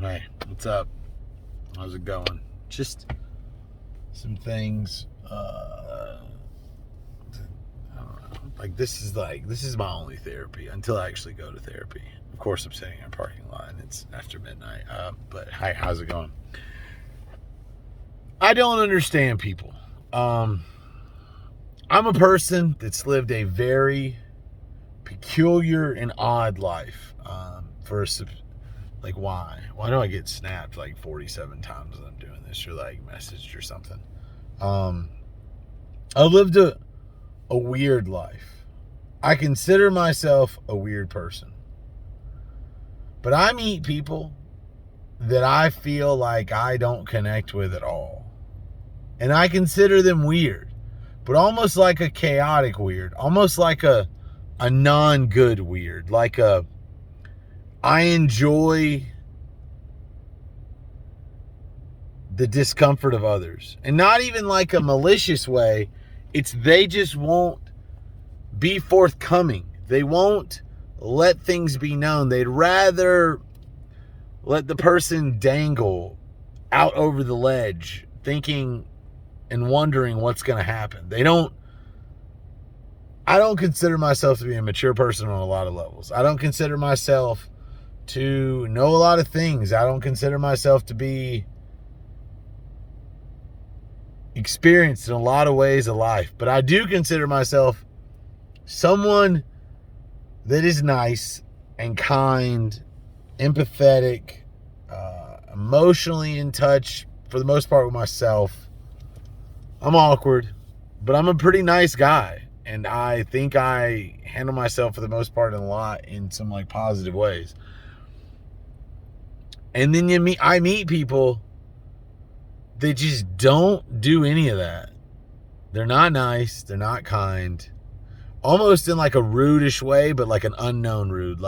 Hey, what's up? How's it going? Just some things. I don't know. This is my only therapy until I actually go to therapy. Of course, I'm sitting in a parking lot and it's after midnight. But hi, how's it going? I don't understand people. I'm a person that's lived a very peculiar and odd life. Why? Why do I get snapped 47 times as I'm doing this, or messaged or something? I lived a weird life. I consider myself a weird person. But I meet people that I feel like I don't connect with at all. And I consider them weird, but almost like a chaotic weird, almost like a non-good weird, I enjoy the discomfort of others. And not even like a malicious way. It's they just won't be forthcoming. They won't let things be known. They'd rather let the person dangle out over the ledge, thinking and wondering what's going to happen. I don't consider myself to be a mature person on a lot of levels. I don't consider myself to know a lot of things. I don't consider myself to be experienced in a lot of ways of life. But I do consider myself someone that is nice and kind, empathetic, emotionally in touch for the most part with myself. I'm awkward, but I'm a pretty nice guy. And I think I handle myself for the most part in some positive ways. And then I meet people that just don't do any of that. They're not nice. They're not kind. Almost in a rudish way, but an unknown rude.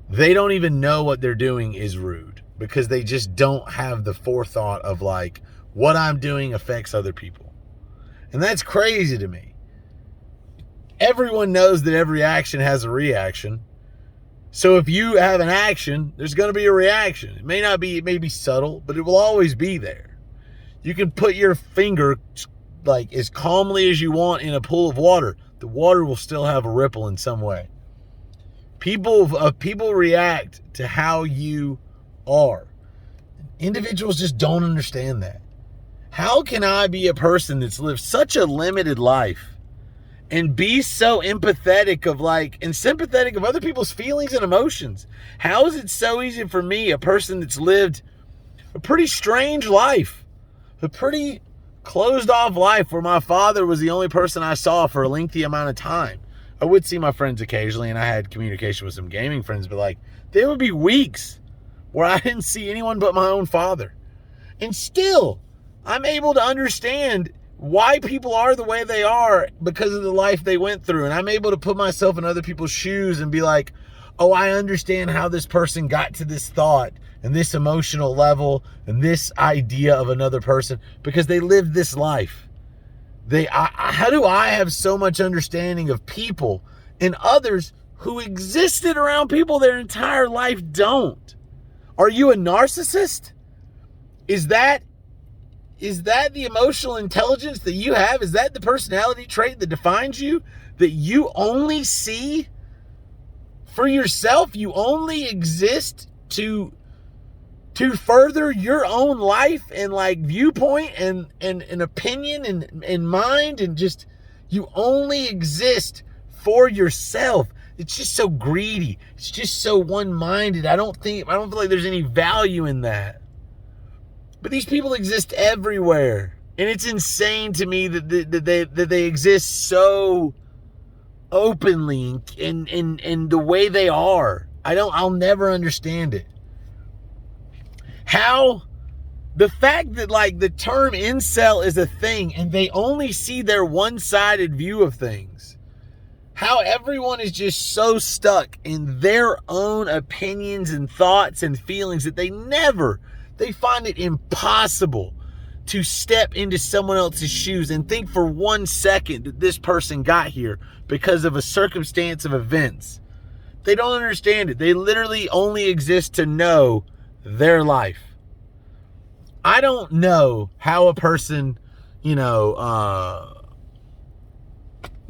They don't even know what they're doing is rude because they just don't have the forethought of what I'm doing affects other people. And that's crazy to me. Everyone knows that every action has a reaction. So if you have an action, there's going to be a reaction. It may be subtle, but it will always be there. You can put your finger as calmly as you want in a pool of water. The water will still have a ripple in some way. People react to how you are. Individuals just don't understand that. How can I be a person that's lived such a limited life and be so empathetic and sympathetic of other people's feelings and emotions? How is it so easy for me, a person that's lived a pretty strange life, a pretty closed off life where my father was the only person I saw for a lengthy amount of time? I would see my friends occasionally, and I had communication with some gaming friends, but there would be weeks where I didn't see anyone but my own father. And still, I'm able to understand why people are the way they are because of the life they went through. And I'm able to put myself in other people's shoes and be like, oh, I understand how this person got to this thought and this emotional level and this idea of another person because they lived this life. How do I have so much understanding of people and others who existed around people their entire life don't? Are you a narcissist? Is that the emotional intelligence that you have? Is that the personality trait that defines you? That you only see for yourself? You only exist to further your own life and viewpoint and opinion and mind, and just you only exist for yourself. It's just so greedy. It's just so one-minded. I don't feel like there's any value in that. But these people exist everywhere. And it's insane to me that they exist so openly in the way they are. I'll never understand it. How the fact that the term incel is a thing and they only see their one-sided view of things. How everyone is just so stuck in their own opinions and thoughts and feelings that they find it impossible to step into someone else's shoes and think for 1 second that this person got here because of a circumstance of events. They don't understand it. They literally only exist to know their life. I don't know how a person,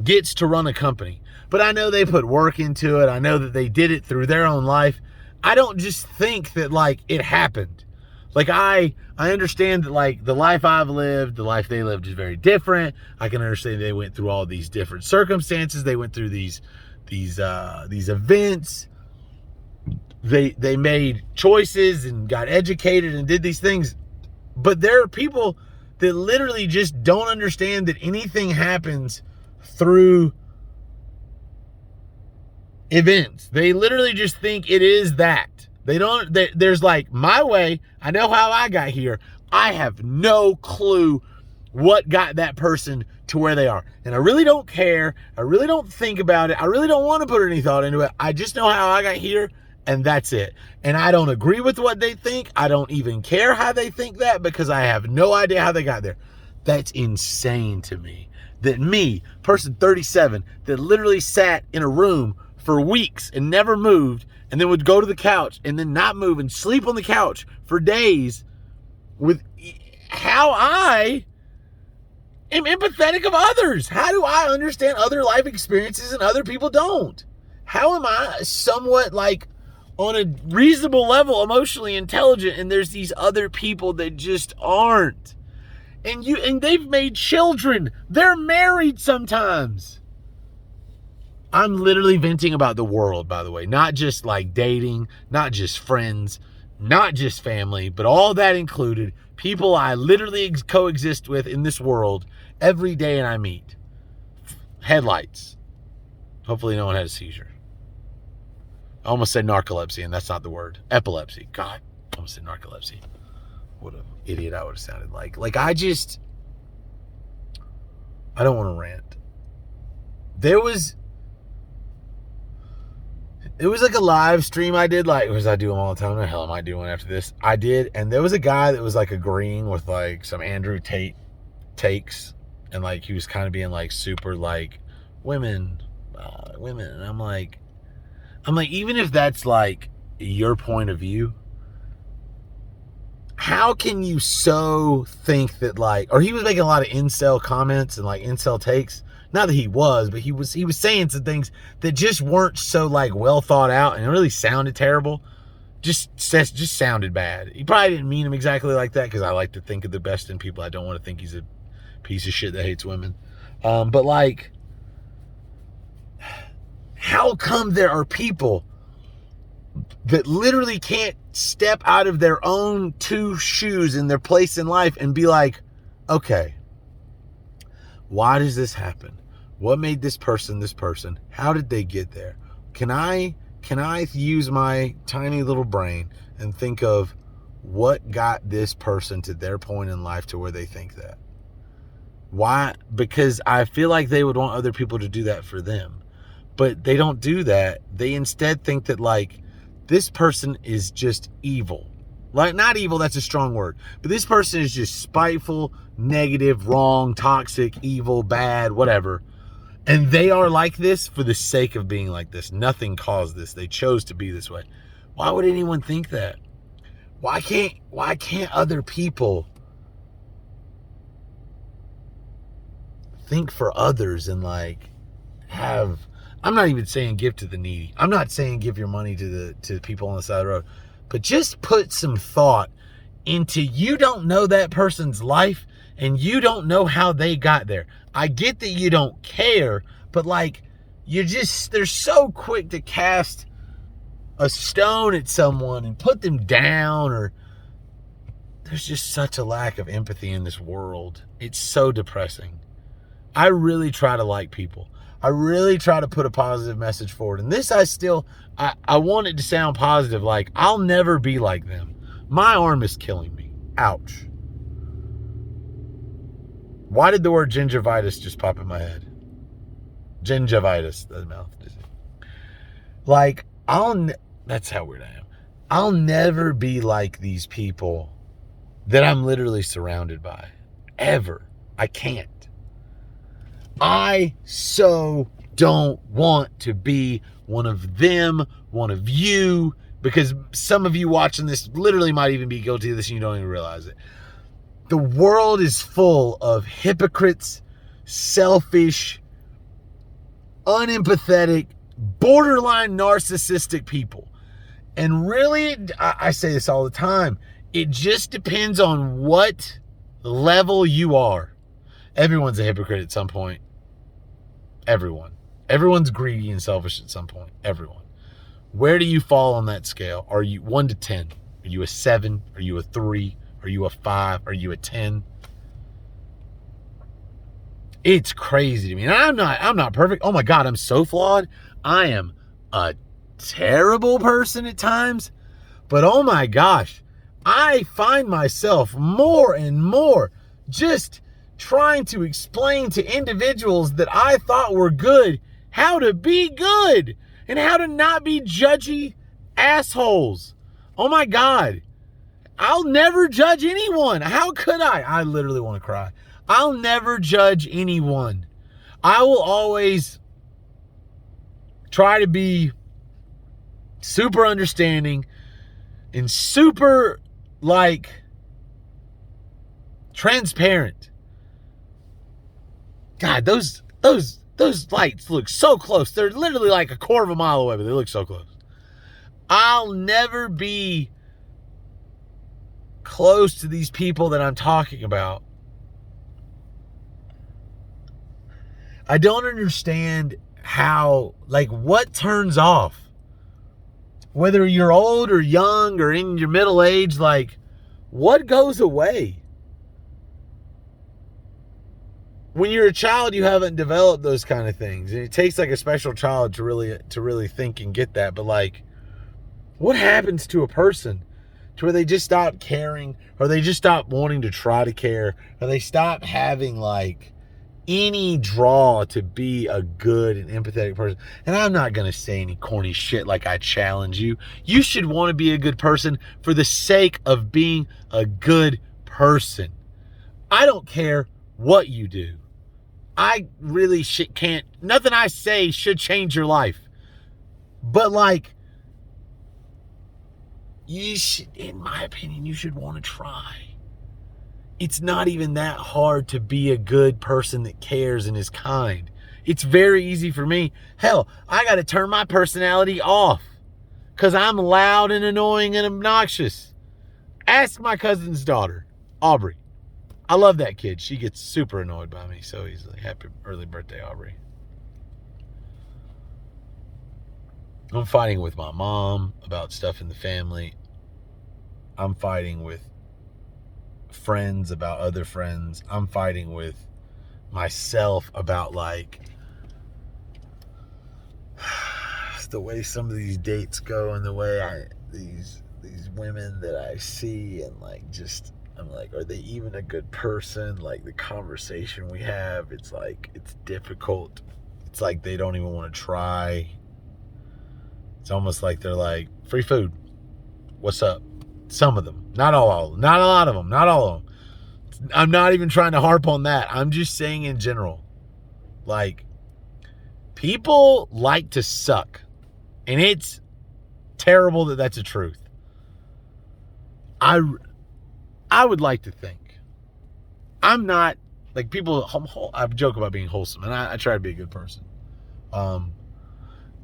gets to run a company, but I know they put work into it. I know that they did it through their own life. I don't just think that like it happened. Like I understand that like the life I've lived, the life they lived is very different. I can understand they went through all these different circumstances. They went through these events. They made choices and got educated and did these things. But there are people that literally just don't understand that anything happens through events. They literally just think it is that. There's like my way. I know how I got here. I have no clue what got that person to where they are. And I really don't care. I really don't think about it. I really don't want to put any thought into it. I just know how I got here, and that's it. And I don't agree with what they think. I don't even care how they think that, because I have no idea how they got there. That's insane to me. That me, person 37, that literally sat in a room for weeks and never moved, and then would go to the couch and then not move and sleep on the couch for days, with how I am empathetic of others. How do I understand other life experiences and other people don't? How am I somewhat like on a reasonable level emotionally intelligent, and there's these other people that just aren't? And they've made children. They're married sometimes. I'm literally venting about the world, by the way. Not just like dating, not just friends, not just family, but all that included. People I literally coexist with in this world every day and I meet. Headlights. Hopefully no one had a seizure. I almost said narcolepsy, and that's not the word. Epilepsy. God, I almost said narcolepsy. What an idiot I would have sounded like. Like, I don't want to rant. It was like a live stream I did, like, because I do them all the time. What the hell am I doing after this? I did, and there was a guy that was like agreeing with like some Andrew Tate takes, and like he was kind of being like super like women, and I'm like, even if that's like your point of view, how can you so think that like, or he was making a lot of incel comments and like incel takes. Not that he was, but he was saying some things that just weren't so like well thought out, and it really sounded terrible. Just sounded bad. He probably didn't mean him exactly like that, because I like to think of the best in people. I don't want to think he's a piece of shit that hates women. But like, how come there are people that literally can't step out of their own two shoes in their place in life and be like, okay, why does this happen? What made this person this person? How did they get there? Can I use my tiny little brain and think of what got this person to their point in life to where they think that? Why? Because I feel like they would want other people to do that for them. But they don't do that. They instead think that like, this person is just evil. Like, not evil, that's a strong word. But this person is just spiteful, negative, wrong, toxic, evil, bad, whatever. And they are like this for the sake of being like this. Nothing caused this. They chose to be this way. Why would anyone think that? Why can't other people think for others and like have... I'm not even saying give to the needy. I'm not saying give your money to the people on the side of the road. But just put some thought into, you don't know that person's life and you don't know how they got there. I get that you don't care, but like, they're so quick to cast a stone at someone and put them down, or there's just such a lack of empathy in this world. It's so depressing. I really try to like people. I really try to put a positive message forward. And this, I want it to sound positive. Like, I'll never be like them. My arm is killing me. Ouch. Why did the word gingivitis just pop in my head? Gingivitis, the mouth disease. Like, that's how weird I am. I'll never be like these people that I'm literally surrounded by. Ever. I can't. I so don't want to be one of them, one of you, because some of you watching this literally might even be guilty of this and you don't even realize it. The world is full of hypocrites, selfish, unempathetic, borderline narcissistic people. And really, I say this all the time, it just depends on what level you are. Everyone's a hypocrite at some point. Everyone. Everyone's greedy and selfish at some point. Everyone. Where do you fall on that scale? Are you 1 to 10? Are you a 7? Are you a 3? Are you a 5? Are you a 10? It's crazy to me. And I'm not perfect. Oh my God, I'm so flawed. I am a terrible person at times. But oh my gosh, I find myself more and more just trying to explain to individuals that I thought were good how to be good and how to not be judgy assholes. Oh my God. I'll never judge anyone. How could I? I literally want to cry. I'll never judge anyone. I will always try to be super understanding and super, transparent. God, those lights look so close. They're literally like a quarter of a mile away, but they look so close. I'll never be close to these people that I'm talking about. I don't understand how, what turns off? Whether you're old or young or in your middle age, what goes away? When you're a child, you haven't developed those kind of things. And it takes a special child to really think and get that. But what happens to a person to where they just stop caring, or they just stop wanting to try to care, or they stop having any draw to be a good and empathetic person? And I'm not going to say any corny shit I challenge you. You should want to be a good person for the sake of being a good person. I don't care what you do. I really can't, nothing I say should change your life. But you should, in my opinion, you should want to try. It's not even that hard to be a good person that cares and is kind. It's very easy for me. Hell, I got to turn my personality off because I'm loud and annoying and obnoxious. Ask my cousin's daughter, Aubrey. I love that kid. She gets super annoyed by me so easily. Happy early birthday, Aubrey. I'm fighting with my mom about stuff in the family. I'm fighting with friends about other friends. I'm fighting with myself about the way some of these dates go and the way these women that I see, and I'm are they even a good person? The conversation we have, it's difficult. It's they don't even want to try. It's almost they're free food. What's up? Some of them. Not all of them. Not a lot of them. Not all of them. I'm not even trying to harp on that. I'm just saying in general. People like to suck. And it's terrible that that's a truth. I would like to think. I'm not, people, I joke about being wholesome, and I try to be a good person. I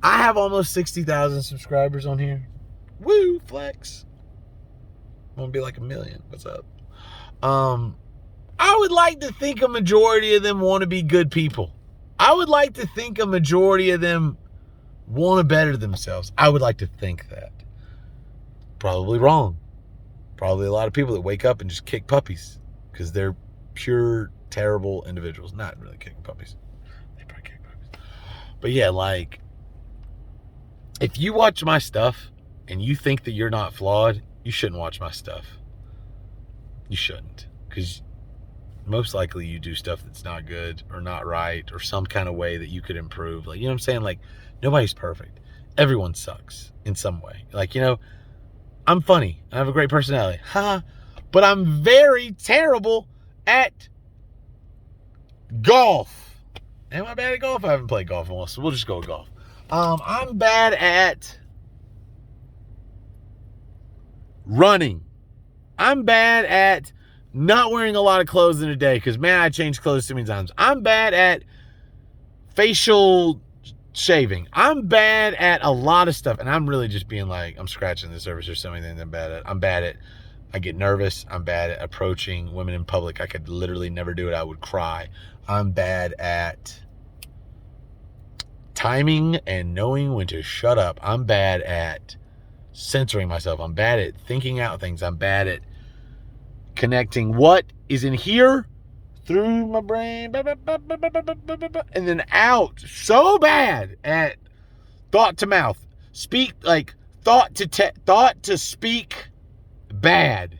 have almost 60,000 subscribers on here. Woo, flex. I'm going to be 1 million. What's up? I would like to think a majority of them want to be good people. I would like to think a majority of them want to better themselves. I would like to think that. Probably wrong. Probably a lot of people that wake up and just kick puppies because they're pure, terrible individuals. Not really kicking puppies. They probably kick puppies. But yeah, if you watch my stuff and you think that you're not flawed, you shouldn't watch my stuff. You shouldn't. Because most likely you do stuff that's not good or not right or some kind of way that you could improve. You know what I'm saying? Nobody's perfect. Everyone sucks in some way. I'm funny. I have a great personality. But I'm very terrible at golf. Am I bad at golf? I haven't played golf in a while, so we'll just go with golf. I'm bad at running. I'm bad at not wearing a lot of clothes in a day because, man, I change clothes too many times. I'm bad at facial shaving. I'm bad at a lot of stuff. And I'm really just being like, I'm scratching the surface. There's so many things I'm bad at. I'm bad at, I get nervous. I'm bad at approaching women in public. I could literally never do it. I would cry. I'm bad at timing and knowing when to shut up. I'm bad at censoring myself. I'm bad at thinking out things. I'm bad at connecting what is in here through my brain and then out. So bad at thought to mouth. Speak like thought to speak bad.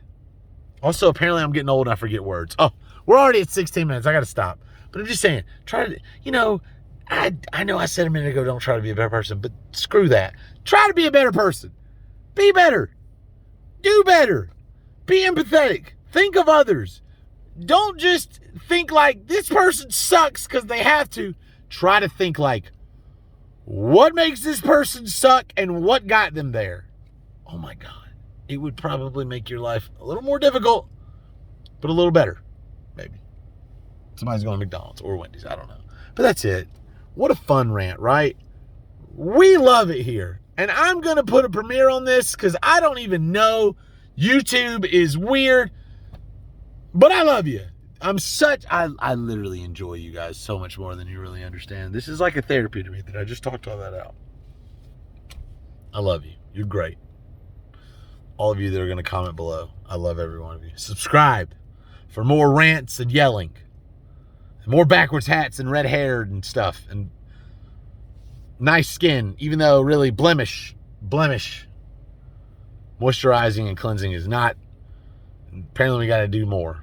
Also, apparently I'm getting old and I forget words. Oh, we're already at 16 minutes. I got to stop. But I'm just saying, try to, I know I said a minute ago, don't try to be a better person, but screw that. Try to be a better person. Be better. Do better. Be empathetic. Think of others. Don't just think like this person sucks because they have to. Try to think like, what makes this person suck and what got them there? Oh my God. It would probably make your life a little more difficult, but a little better, maybe. Somebody's going to McDonald's or Wendy's. I don't know. But that's it. What a fun rant, right? We love it here. And I'm going to put a premiere on this because I don't even know. YouTube is weird. But I love you. I literally enjoy you guys so much more than you really understand. This is like a therapy to me that I just talked all that out. I love you. You're great. All of you that are going to comment below. I love every one of you. Subscribe for more rants and yelling. And more backwards hats and red hair and stuff. And nice skin, even though really blemish. Moisturizing and cleansing is not. Apparently we got to do more.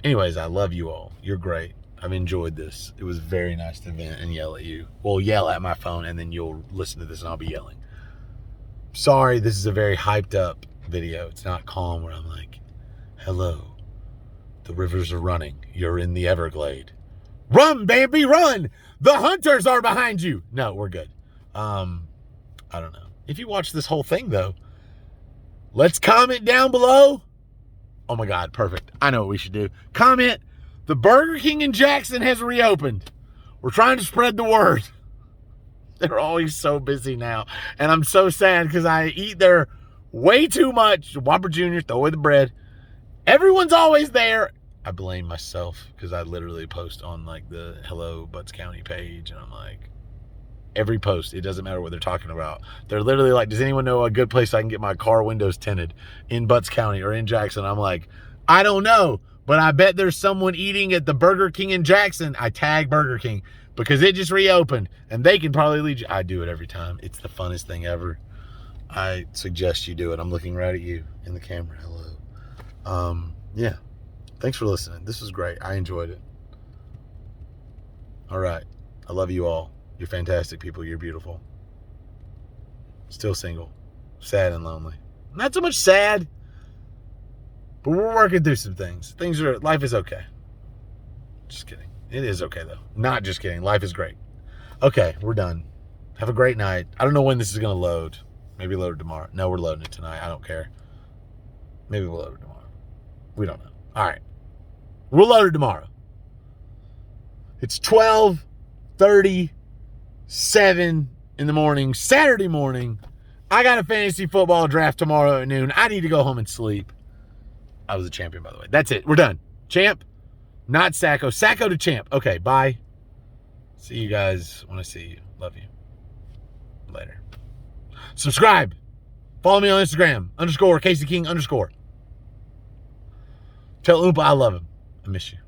Anyways, I love you all. You're great. I've enjoyed this. It was very nice to vent and yell at you. Well, yell at my phone and then you'll listen to this and I'll be yelling. Sorry, this is a very hyped up video. It's not calm where I'm like, hello, the rivers are running. You're in the Everglade. Run, baby, run. The hunters are behind you. No, we're good. I don't know. If you watch this whole thing though, let's comment down below. Oh my God, perfect. I know what we should do. Comment, the Burger King in Jackson has reopened. We're trying to spread the word. They're always so busy now. And I'm so sad because I eat there way too much. Whopper Jr., throw away the bread. Everyone's always there. I blame myself because I literally post on like the Hello Butts County page. And I'm like, every post, it doesn't matter what they're talking about. They're literally like, does anyone know a good place I can get my car windows tinted in Butts County or in Jackson? I'm like, I don't know, but I bet there's someone eating at the Burger King in Jackson. I tag Burger King because it just reopened and they can probably lead you. I do it every time. It's the funnest thing ever. I suggest you do it. I'm looking right at you in the camera. Hello. Yeah. Thanks for listening. This was great. I enjoyed it. All right. I love you all. You're fantastic people. You're beautiful. Still single. Sad and lonely. Not so much sad, but we're working through some things. Life is okay. Just kidding. It is okay though. Not just kidding. Life is great. Okay, we're done. Have a great night. I don't know when this is going to load. Maybe load it tomorrow. No, we're loading it tonight. I don't care. Maybe we'll load it tomorrow. We don't know. All right. We'll load it tomorrow. It's 12:37 in the morning, Saturday morning. I got a fantasy football draft tomorrow at noon. I need to go home and sleep. I was a champion, by the way. That's it. We're done. Champ, not Sacco. Sacco to champ. Okay, bye. See you guys when I see you. Love you. Later. Subscribe. Follow me on Instagram, _Casey King _. Tell Oompa I love him. I miss you.